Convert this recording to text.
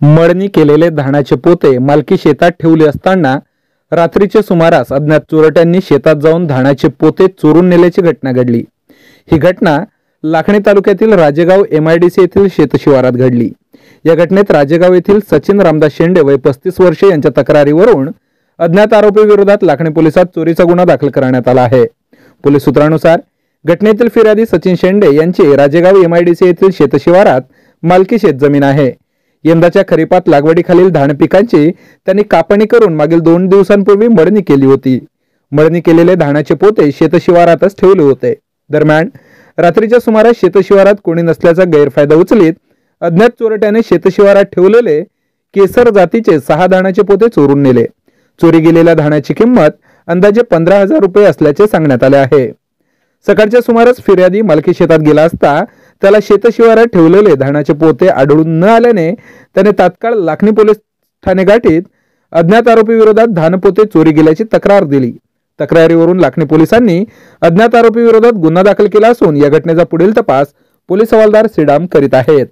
मळणी केलेले धानाचे पोते मालकी शेतात ठेवले असताना रात्रीच्या सुमारास अज्ञात चोरट्यांनी शेतात जाऊन धानाचे पोते चोरून नेल्याची घटना घडली। ही घटना लाखणी तालुक्यातील राजेगाव MIDC येथील शेतशिवारात घडली। या घटनेत राजेगाव येथील सचिन रामदास शेंडे वय 35 वर्षे यांच्या तक्रारीवरून अज्ञात आरोपी विरोधात लाखणी पोलिसात चोरीचा गुन्हा दाखल करण्यात आला आहे। पोलीस सूत्रानुसार घटनेतील फिर्यादी सचिन शेंडे यांची राजेगाव MIDC येथील शेतशिवारात मालकी शेत जमीन आहे। यंदाच्या खरीपात लागवडीखालील धान पिकांची त्यांनी कापणी करून मागील 2 दिवसांपूर्वी मळणी केली होती। मळणी केलेले धानाचे पोते शेतशिवारातच ठेवले होते। दरम्यान रात्रीच्या सुमारास शेतशिवारात कोणी नसल्याचा गैरफायदा उचलीत अज्ञात चोरट्याने शेतशिवारात ठेवलेले केसर जातीचे 6 धानाचे पोते चोरून नेले। चोरी गेलेल्या धानाची किंमत अंदाजे 15,000 रुपये असल्याचे सांगण्यात आले आहे। सकाळच्या सुमारास फिर्यादी मालकी शेतात गेला असता त्याला शेतशिवारात ठेवलेले धानाचे पोते आढळून न आल्याने त्याने तात्काळ लाखणी पोलीस ठाणे गाठीत अज्ञात आरोपी विरोधात धानपोते चोरी गेल्याची तक्रार दिली। तक्रारीवरून लाखणी पोलिसांनी अज्ञात आरोपी विरोधात गुन्हा दाखल केला असून या घटनेचा पुढील तपास पोलीस हवालदार श्रीराम करीत आहेत।